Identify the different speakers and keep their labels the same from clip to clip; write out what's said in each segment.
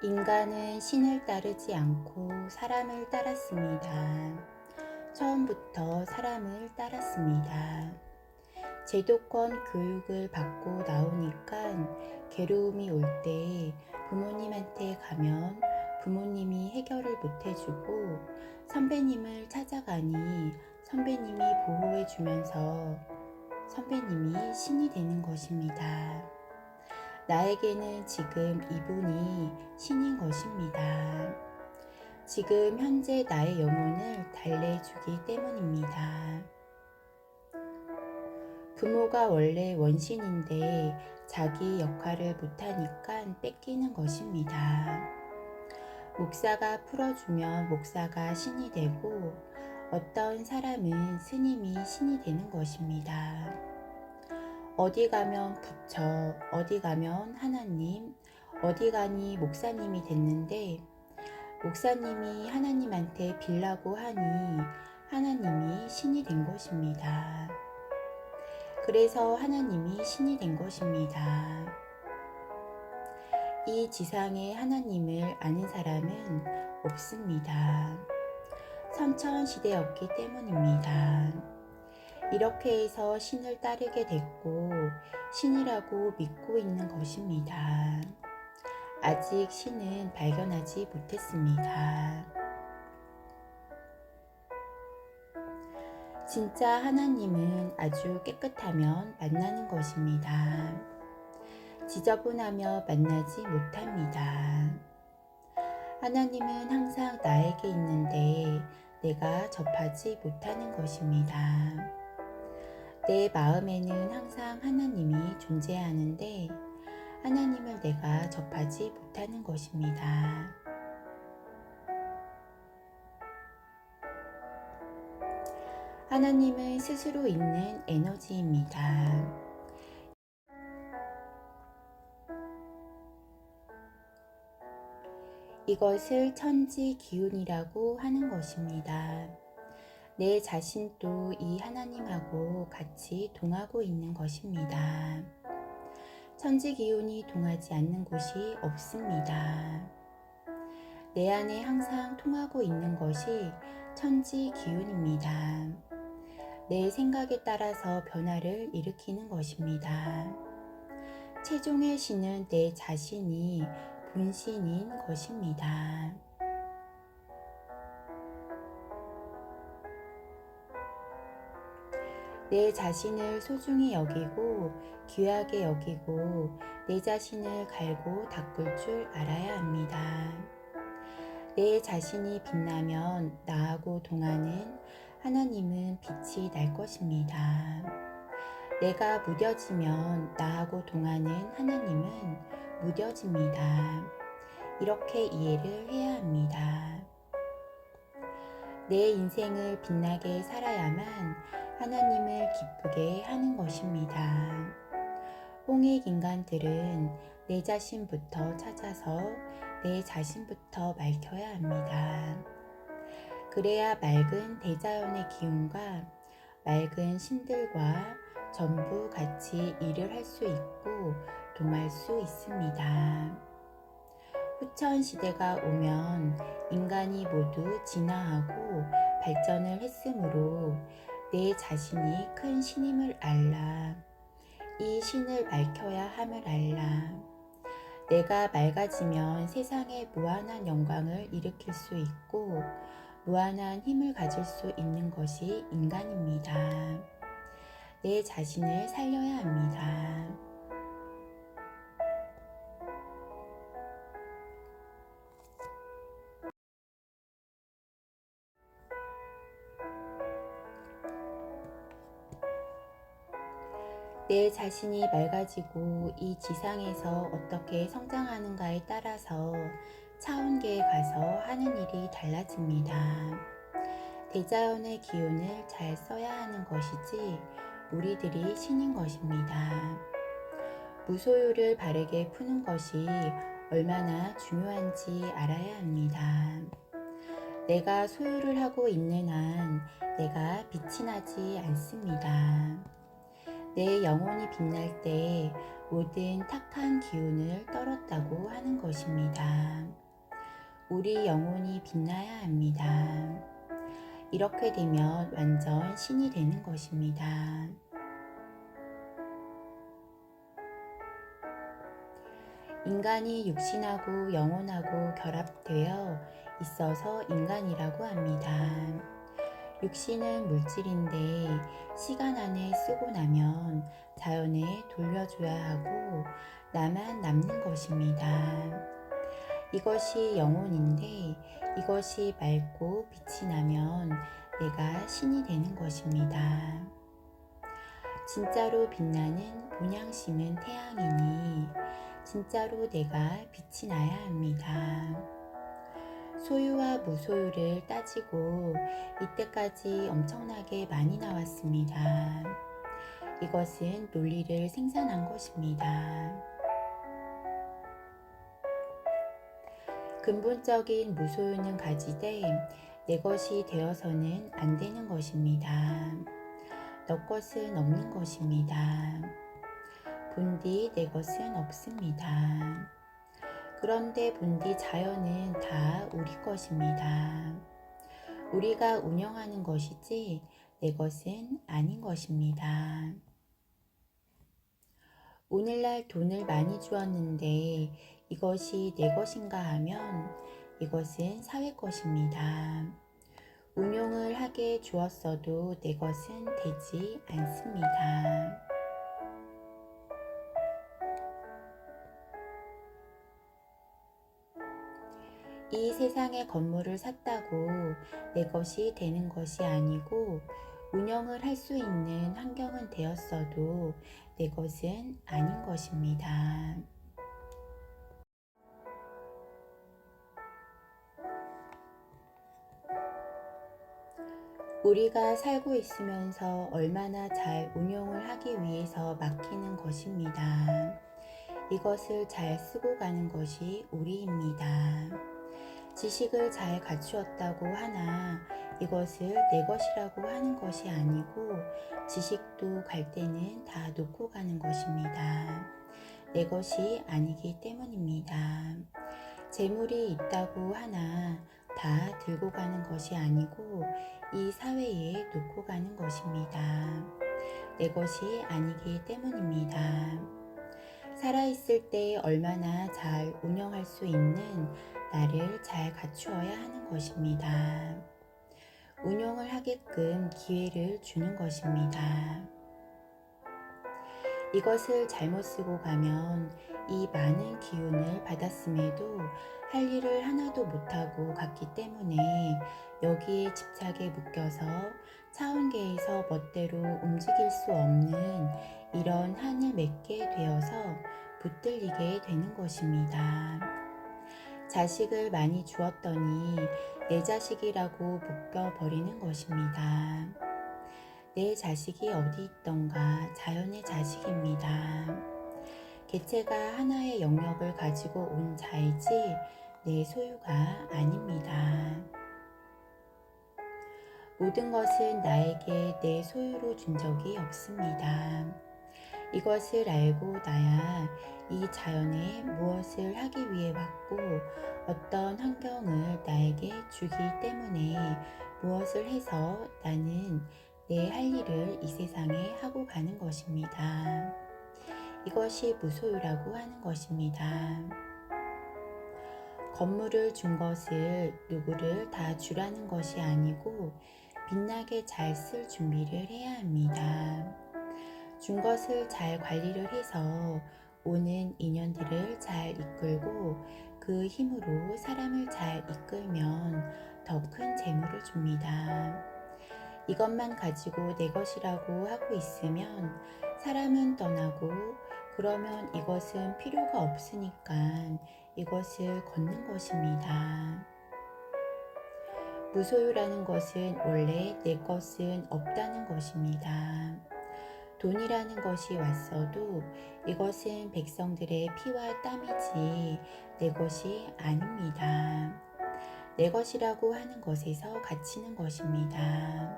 Speaker 1: 인간은 신을 따르지 않고 사람을 따랐습니다. 처음부터 사람을 따랐습니다. 제도권 교육을 받고 나오니까 괴로움이 올 때 부모님한테 가면 부모님이 해결을 못 해주고 선배님을 찾아가니 선배님이 보호해주면서 선배님이 신이 되는 것입니다. 나에게는 지금 이분이 신인 것입니다. 지금 현재 나의 영혼을 달래주기 때문입니다. 부모가 원래 원신인데 자기 역할을 못하니까 뺏기는 것입니다. 목사가 풀어주면 목사가 신이 되고 어떤 사람은 스님이 신이 되는 것입니다. 어디 가면 부처, 어디 가면 하나님, 어디 가니 목사님이 됐는데 목사님이 하나님한테 빌라고 하니 하나님이 신이 된 것입니다. 그래서 하나님이 신이 된 것입니다. 이 지상에 하나님을 아는 사람은 없습니다. 선천시대였기 때문입니다. 이렇게 해서 신을 따르게 됐고 신이라고 믿고 있는 것입니다. 아직 신은 발견하지 못했습니다. 진짜 하나님은 아주 깨끗하면 만나는 것입니다. 지저분하며 만나지 못합니다. 하나님은 항상 나에게 있는데 내가 접하지 못하는 것입니다. 내 마음에는 항상 하나님이 존재하는데 하나님을 내가 접하지 못하는 것입니다. 하나님은 스스로 있는 에너지입니다. 이것을 천지 기운이라고 하는 것입니다. 내 자신도 이 하나님하고 같이 동하고 있는 것입니다. 천지 기운이 동하지 않는 곳이 없습니다. 내 안에 항상 통하고 있는 것이 천지 기운입니다. 내 생각에 따라서 변화를 일으키는 것입니다. 최종의 신은 내 자신이 본신인 것입니다. 내 자신을 소중히 여기고 귀하게 여기고 내 자신을 갈고 닦을 줄 알아야 합니다. 내 자신이 빛나면 나하고 동하는 하나님은 빛이 날 것입니다. 내가 무뎌지면 나하고 동하는 하나님은 무뎌집니다. 이렇게 이해를 해야 합니다. 내 인생을 빛나게 살아야만 하나님을 기쁘게 하는 것입니다. 홍익 인간들은 내 자신부터 찾아서 내 자신부터 밝혀야 합니다. 그래야 맑은 대자연의 기운과 맑은 신들과 전부 같이 일을 할 수 있고 동할 수 있습니다. 후천 시대가 오면 인간이 모두 진화하고 발전을 했으므로 내 자신이 큰 신임을 알라. 이 신을 밝혀야 함을 알라. 내가 맑아지면 세상에 무한한 영광을 일으킬 수 있고 무한한 힘을 가질 수 있는 것이 인간입니다. 내 자신을 살려야 합니다. 내 자신이 맑아지고 이 지상에서 어떻게 성장하는가에 따라서 차원계에 가서 하는 일이 달라집니다. 대자연의 기운을 잘 써야 하는 것이지 우리들이 신인 것입니다. 무소유를 바르게 푸는 것이 얼마나 중요한지 알아야 합니다. 내가 소유를 하고 있는 한 내가 빛이 나지 않습니다. 내 영혼이 빛날 때 모든 탁한 기운을 떨었다고 하는 것입니다. 우리 영혼이 빛나야 합니다. 이렇게 되면 완전 신이 되는 것입니다. 인간이 육신하고 영혼하고 결합되어 있어서 인간이라고 합니다. 육신은 물질인데 시간 안에 쓰고 나면 자연에 돌려줘야 하고 나만 남는 것입니다. 이것이 영혼인데 이것이 맑고 빛이 나면 내가 신이 되는 것입니다. 진짜로 빛나는 본향심은 태양이니 진짜로 내가 빛이 나야 합니다. 소유와 무소유를 따지고 이때까지 엄청나게 많이 나왔습니다. 이것은 논리를 생산한 것입니다. 근본적인 무소유는 가지되 내 것이 되어서는 안 되는 것입니다. 너 것은 없는 것입니다. 본디 내 것은 없습니다. 그런데 본디 자연은 다 우리 것입니다. 우리가 운영하는 것이지 내 것은 아닌 것입니다. 오늘날 돈을 많이 주었는데 이것이 내 것인가 하면 이것은 사회 것입니다. 운용을 하게 주었어도 내 것은 되지 않습니다. 이 세상의 건물을 샀다고 내 것이 되는 것이 아니고 운영을 할 수 있는 환경은 되었어도 내 것은 아닌 것입니다. 우리가 살고 있으면서 얼마나 잘 운용을 하기 위해서 맡기는 것입니다. 이것을 잘 쓰고 가는 것이 우리입니다. 지식을 잘 갖추었다고 하나 이것을 내 것이라고 하는 것이 아니고 지식도 갈 때는 다 놓고 가는 것입니다. 내 것이 아니기 때문입니다. 재물이 있다고 하나 다 들고 가는 것이 아니고 이 사회에 놓고 가는 것입니다. 내 것이 아니기 때문입니다. 살아있을 때 얼마나 잘 운영할 수 있는 나를 잘 갖추어야 하는 것입니다. 운용을 하게끔 기회를 주는 것입니다. 이것을 잘못 쓰고 가면 이 많은 기운을 받았음에도 할 일을 하나도 못하고 갔기 때문에 여기에 집착에 묶여서 차원계에서 멋대로 움직일 수 없는 이런 한을 맺게 되어서 붙들리게 되는 것입니다. 자식을 많이 주었더니 내 자식이라고 묶여버리는 것입니다. 내 자식이 어디 있던가 자연의 자식입니다. 개체가 하나의 영역을 가지고 온 자이지 내 소유가 아닙니다. 모든 것은 나에게 내 소유로 준 적이 없습니다. 이것을 알고 나야 이 자연에 무엇을 하기 위해 왔고 어떤 환경을 나에게 주기 때문에 무엇을 해서 나는 내 할 일을 이 세상에 하고 가는 것입니다. 이것이 무소유라고 하는 것입니다. 건물을 준 것을 누구를 다 주라는 것이 아니고 빛나게 잘 쓸 준비를 해야 합니다. 준 것을 잘 관리를 해서 오는 인연들을 잘 이끌고 그 힘으로 사람을 잘 이끌면 더 큰 재물을 줍니다. 이것만 가지고 내 것이라고 하고 있으면 사람은 떠나고 그러면 이것은 필요가 없으니까 이것을 걷는 것입니다. 무소유라는 것은 원래 내 것은 없다는 것입니다. 돈이라는 것이 왔어도 이것은 백성들의 피와 땀이지 내 것이 아닙니다. 내 것이라고 하는 것에서 갇히는 것입니다.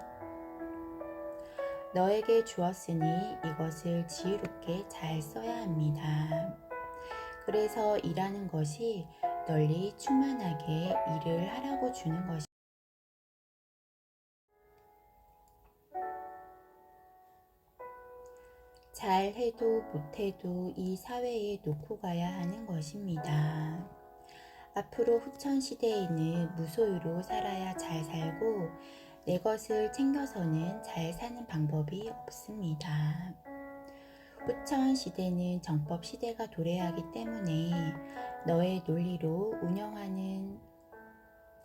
Speaker 1: 너에게 주었으니 이것을 지혜롭게 잘 써야 합니다. 그래서 일하는 것이 널리 충만하게 일을 하라고 주는 것입니다. 잘해도 못해도 이 사회에 놓고 가야 하는 것입니다. 앞으로 후천 시대에는 무소유로 살아야 잘 살고 내 것을 챙겨서는 잘 사는 방법이 없습니다. 후천 시대는 정법 시대가 도래하기 때문에 너의 논리로 운영하는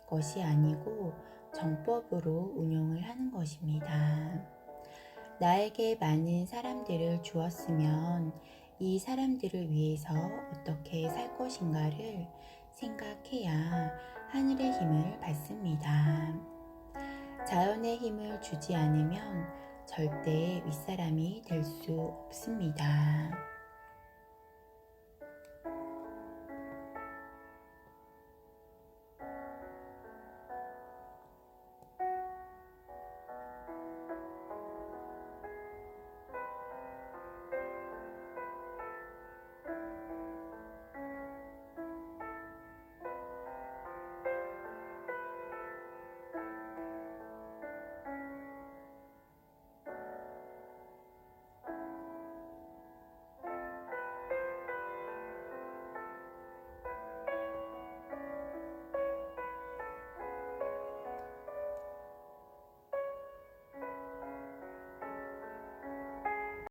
Speaker 1: 것이 아니고 정법으로 운영을 하는 것입니다. 나에게 많은 사람들을 주었으면 이 사람들을 위해서 어떻게 살 것인가를 생각해야 하늘의 힘을 받습니다. 자연의 힘을 주지 않으면 절대 윗사람이 될 수 없습니다.